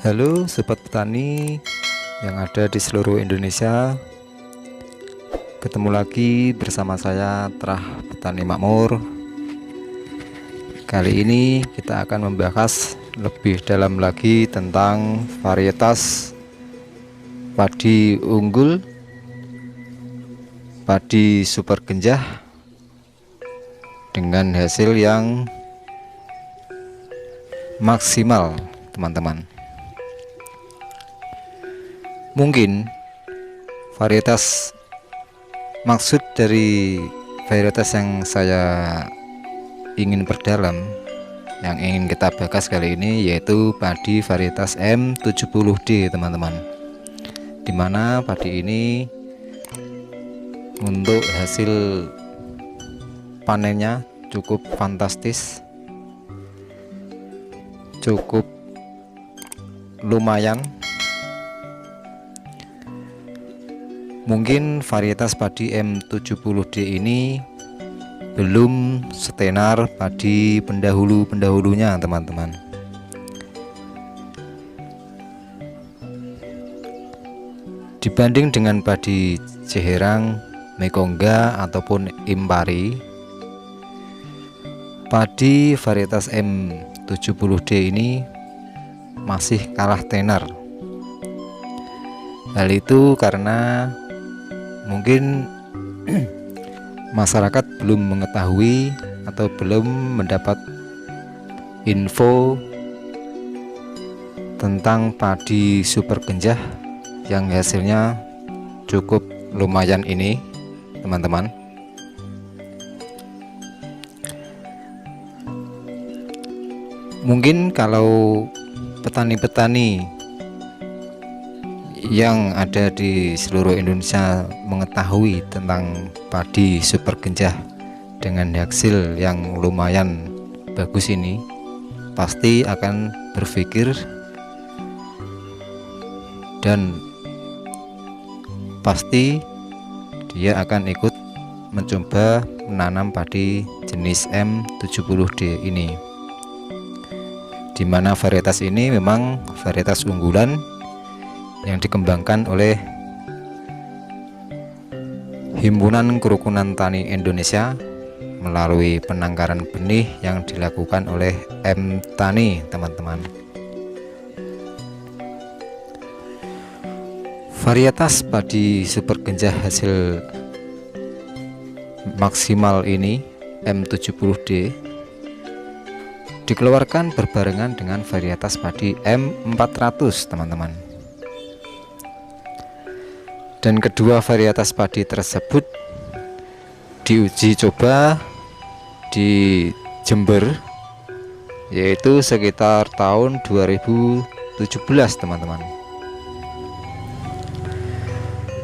Halo sobat petani yang ada di seluruh Indonesia. Ketemu lagi bersama saya Terah Petani Makmur. Kali ini kita akan membahas lebih dalam lagi tentang varietas padi unggul, padi super genjah dengan hasil yang maksimal, teman-teman. Mungkin maksud dari varietas yang saya ingin perdalam, yang ingin kita bahas kali ini, yaitu padi varietas M70D, teman-teman. Dimana padi ini untuk hasil panennya cukup fantastis, cukup lumayan. Mungkin varietas padi M70D ini belum setenar padi pendahulunya, teman-teman. Dibanding dengan padi Jeherang, Mekongga ataupun Impari, padi varietas M70D ini masih kalah tenar. Hal itu karena mungkin masyarakat belum mengetahui atau belum mendapat info tentang padi super genjah yang hasilnya cukup lumayan ini, teman-teman. Mungkin kalau petani-petani yang ada di seluruh Indonesia mengetahui tentang padi super genjah dengan hasil yang lumayan bagus ini, pasti akan berpikir dan pasti dia akan ikut mencoba menanam padi jenis M70D ini, dimana varietas ini memang varietas unggulan yang dikembangkan oleh Himpunan Kerukunan Tani Indonesia melalui penangkaran benih yang dilakukan oleh M-Tani, teman-teman. Varietas padi super genjah hasil maksimal ini, M70D, dikeluarkan berbarengan dengan varietas padi M400, teman-teman. Dan kedua varietas padi tersebut diuji coba di Jember, yaitu sekitar tahun 2017, teman-teman.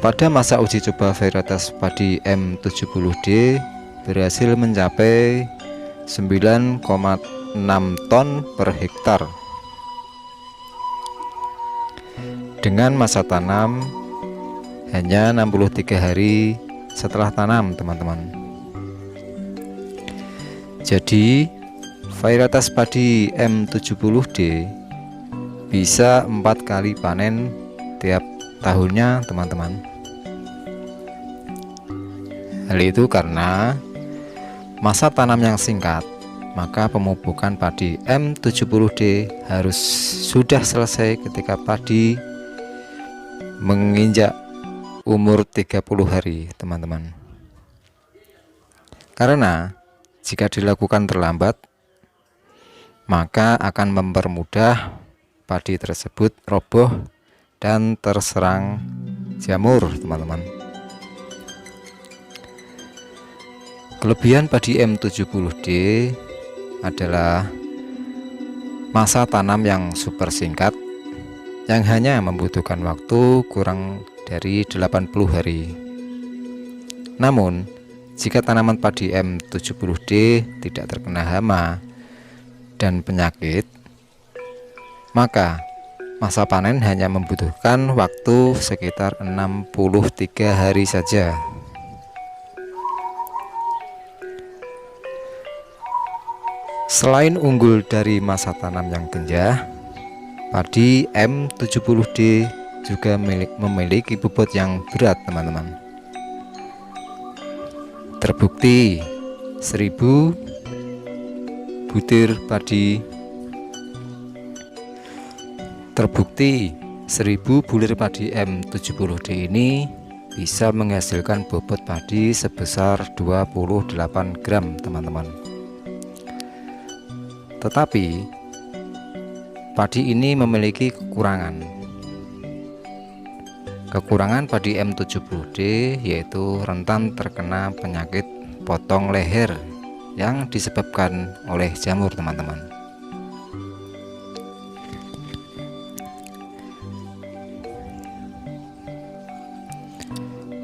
Pada masa uji coba varietas padi M70D berhasil mencapai 9,6 ton per hektar dengan masa tanam hanya 63 hari setelah tanam, teman-teman. Jadi varietas padi M70D bisa 4 kali panen tiap tahunnya, teman-teman. Hal itu karena masa tanam yang singkat, maka pemupukan padi M70D harus sudah selesai ketika padi menginjak umur 30 hari, teman-teman. Karena jika dilakukan terlambat, maka akan mempermudah padi tersebut roboh dan terserang jamur, teman-teman. Kelebihan padi M70D adalah masa tanam yang super singkat, yang hanya membutuhkan waktu kurang dari 80 hari. Namun, jika tanaman padi M70D tidak terkena hama dan penyakit, maka masa panen hanya membutuhkan waktu sekitar 63 hari saja. Selain unggul dari masa tanam yang genjah, Padi M70D juga memiliki bobot yang berat, teman-teman. Terbukti 1000 butir padi bulir padi M70D ini bisa menghasilkan bobot padi sebesar 28 gram, teman-teman. Tetapi padi ini memiliki kekurangan padi M70D, yaitu rentan terkena penyakit potong leher yang disebabkan oleh jamur, teman-teman.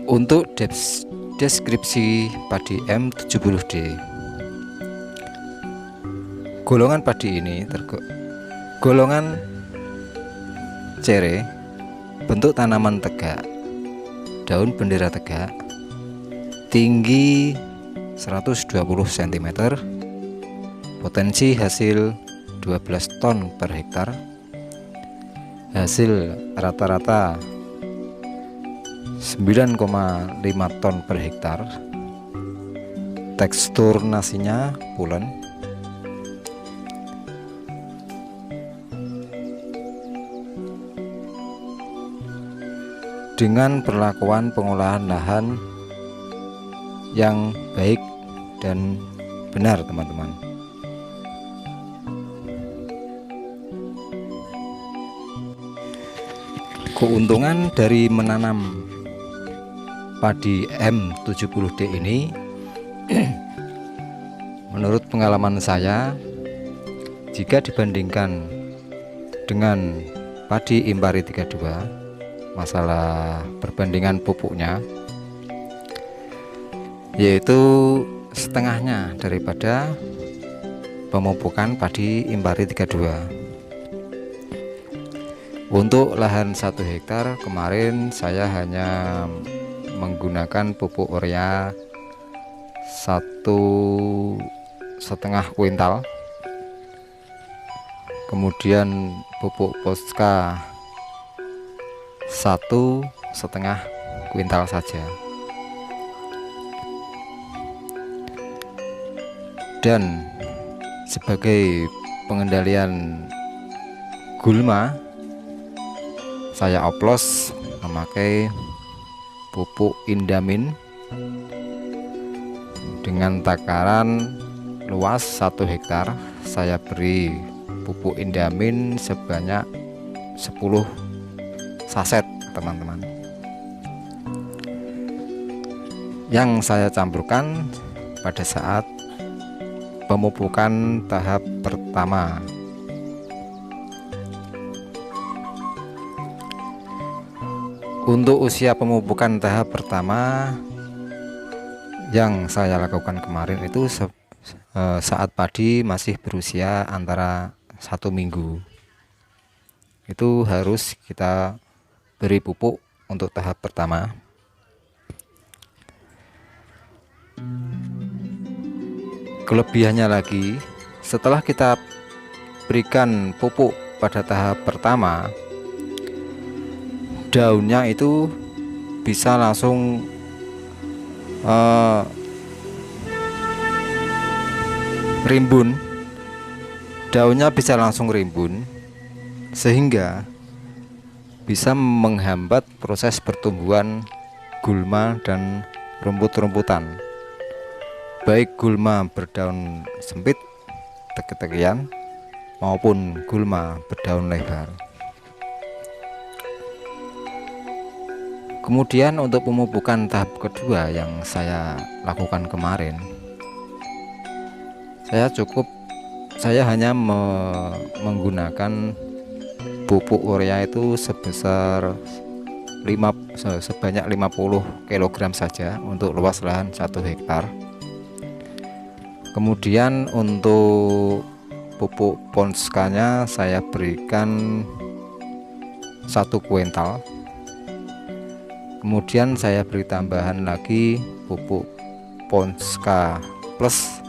Untuk deskripsi padi M70D, golongan padi ini golongan cere, bentuk tanaman tegak, daun bendera tegak, tinggi 120 cm, potensi hasil 12 ton per hektar, hasil rata-rata 9,5 ton per hektar, tekstur nasinya pulen, dengan perlakuan pengolahan lahan yang baik dan benar, teman-teman. Keuntungan dari menanam padi M70D ini menurut pengalaman saya, jika dibandingkan dengan padi Impari 32, masalah perbandingan pupuknya, yaitu setengahnya daripada pemupukan padi Impari 32. Untuk lahan 1 hektar kemarin saya hanya menggunakan pupuk urea 1,5 kuintal, kemudian pupuk Posca 1,5 kuintal saja, dan sebagai pengendalian gulma saya oplos memakai pupuk Indamin dengan takaran luas 1 hektar. Saya beri pupuk Indamin sebanyak 10 saset, teman-teman, yang saya campurkan pada saat pemupukan tahap pertama. Untuk usia pemupukan tahap pertama yang saya lakukan kemarin itu saat padi masih berusia antara 1 minggu, itu harus kita beri pupuk untuk tahap pertama. Kelebihannya lagi, setelah kita berikan pupuk pada tahap pertama, daunnya itu bisa langsung rimbun, daunnya bisa langsung rimbun, sehingga bisa menghambat proses pertumbuhan gulma dan rumput-rumputan, baik gulma berdaun sempit teki-tekian maupun gulma berdaun lebar. Kemudian untuk pemupukan tahap kedua yang saya lakukan kemarin, saya hanya menggunakan pupuk urea itu sebanyak 50 kg saja untuk luas lahan 1 hektar. Kemudian untuk pupuk Ponskanya saya berikan 1 kuintal. Kemudian saya beri tambahan lagi pupuk Ponska Plus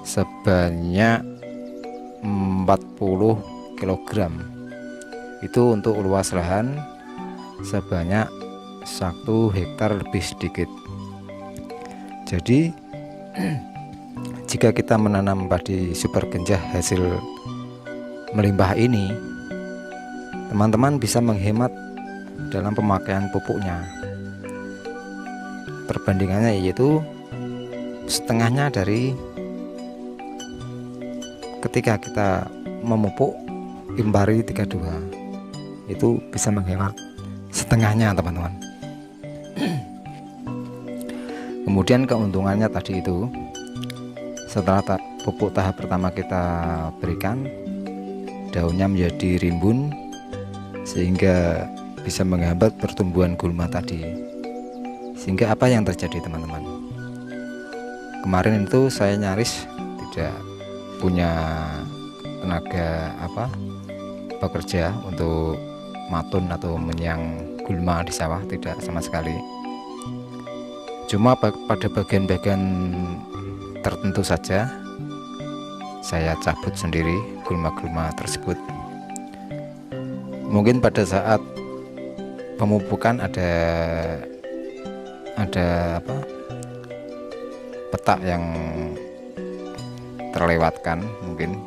sebanyak 40 kg itu untuk luas lahan sebanyak 1 hektar lebih sedikit. Jadi jika kita menanam padi super genjah hasil melimpah ini, teman-teman bisa menghemat dalam pemakaian pupuknya. Perbandingannya yaitu setengahnya dari ketika kita memupuk Impari 32, itu bisa menghemat setengahnya teman-teman. Kemudian keuntungannya tadi itu, setelah pupuk tahap pertama kita berikan, daunnya menjadi rimbun sehingga bisa menghambat pertumbuhan gulma tadi. Sehingga apa yang terjadi teman-teman, kemarin itu saya nyaris tidak punya tenaga bekerja untuk matun atau menyiang gulma di sawah, tidak sama sekali. Cuma pada bagian-bagian tertentu saja saya cabut sendiri gulma-gulma tersebut. Mungkin pada saat pemupukan ada petak yang terlewatkan, mungkin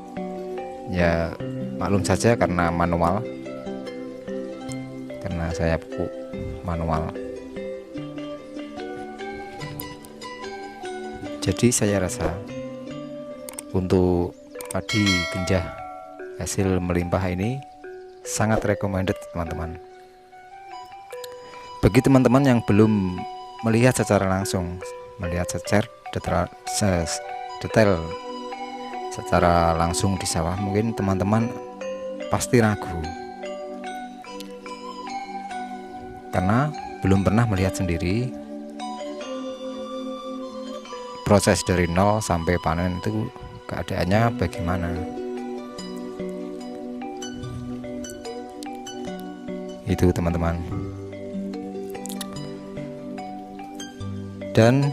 ya maklum saja karena manual, karena saya pupuk manual. Jadi saya rasa untuk padi genjah hasil melimpah ini sangat recommended teman-teman. Bagi teman-teman yang belum melihat secara langsung, melihat secara detail secara langsung di sawah, mungkin teman-teman pasti ragu karena belum pernah melihat sendiri proses dari nol sampai panen itu keadaannya bagaimana. Itu teman-teman. Dan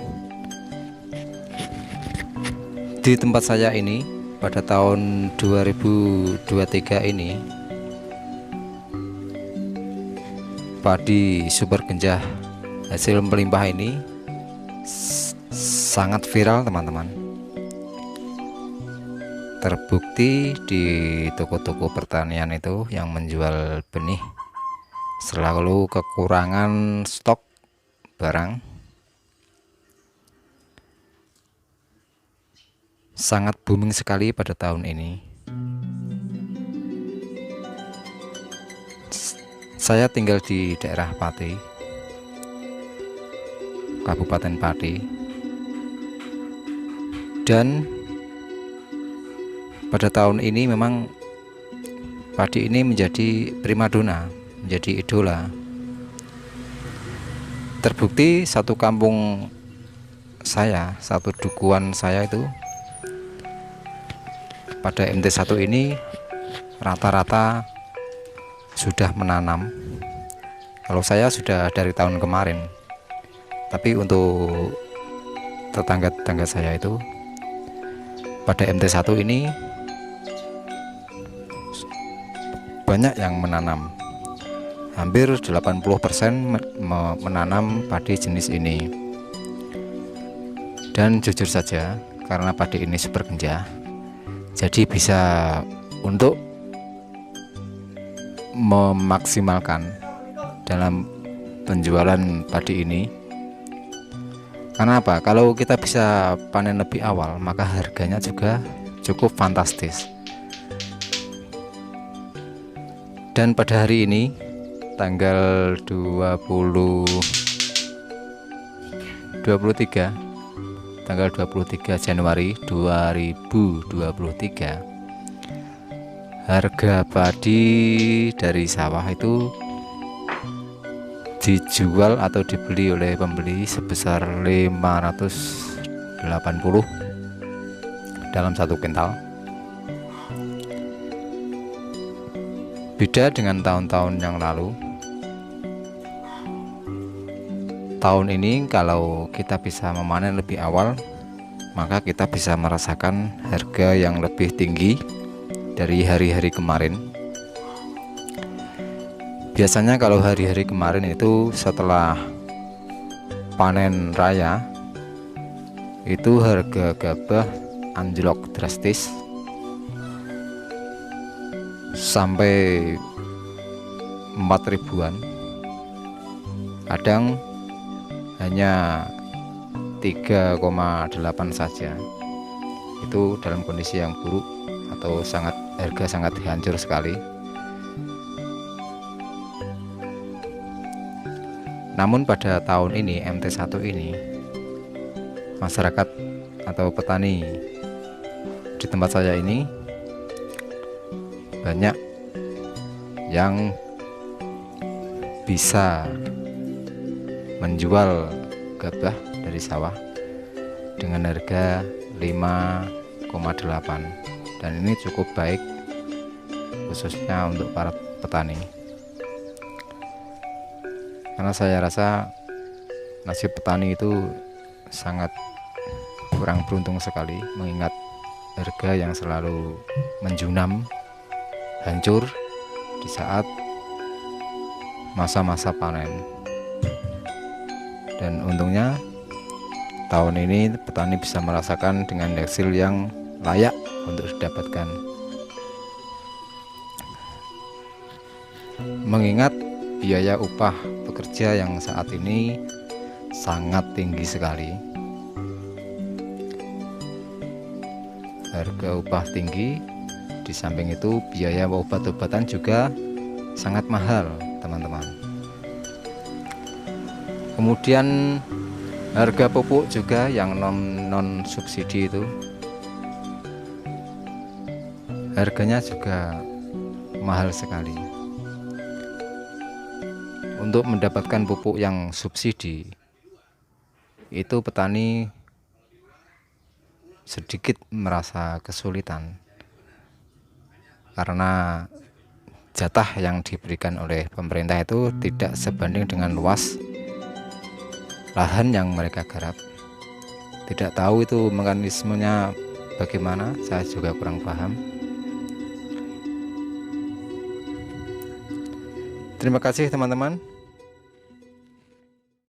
di tempat saya ini pada tahun 2023 ini, padi super genjah hasil melimpah ini sangat viral teman-teman. Terbukti di toko-toko pertanian itu yang menjual benih selalu kekurangan stok barang. Sangat booming sekali pada tahun ini. Saya tinggal di daerah Pati, Kabupaten Pati, dan pada tahun ini memang padi ini menjadi primadona, menjadi idola. Terbukti satu kampung saya, satu dukuhan saya itu pada MT1 ini rata-rata sudah menanam. Kalau saya sudah dari tahun kemarin, tapi untuk tetangga-tetangga saya itu pada MT1 ini banyak yang menanam. Hampir 80% menanam padi jenis ini. Dan jujur saja, karena padi ini super genjah, jadi bisa untuk memaksimalkan dalam penjualan padi ini. Karena apa? Kalau kita bisa panen lebih awal, maka harganya juga cukup fantastis. Dan pada hari ini tanggal 23 Januari 2023, harga padi dari sawah itu dijual atau dibeli oleh pembeli sebesar 580 dalam satu kintal. Beda dengan tahun-tahun yang lalu. Tahun ini kalau kita bisa memanen lebih awal, maka kita bisa merasakan harga yang lebih tinggi dari hari-hari kemarin. Biasanya kalau hari-hari kemarin itu setelah panen raya itu harga gabah anjlok drastis sampai 4 ribuan, kadang hanya 3,8 saja. Itu dalam kondisi yang buruk atau harga sangat hancur sekali. Namun pada tahun ini MT1 ini masyarakat atau petani di tempat saya ini banyak yang bisa menjual gabah dari sawah dengan harga 5,8, dan ini cukup baik khususnya untuk para petani, karena saya rasa nasib petani itu sangat kurang beruntung sekali, mengingat harga yang selalu menjunam hancur di saat masa-masa panen. Dan untungnya tahun ini petani bisa merasakan dengan hasil yang layak untuk didapatkan, mengingat biaya upah pekerja yang saat ini sangat tinggi sekali. Harga upah tinggi, di samping itu biaya obat-obatan juga sangat mahal, teman-teman. Kemudian harga pupuk juga yang non subsidi itu harganya juga mahal sekali. Untuk mendapatkan pupuk yang subsidi itu petani sedikit merasa kesulitan, karena jatah yang diberikan oleh pemerintah itu tidak sebanding dengan luas lahan yang mereka garap. Tidak tahu itu mekanismenya bagaimana, saya juga kurang paham. Terima kasih teman-teman.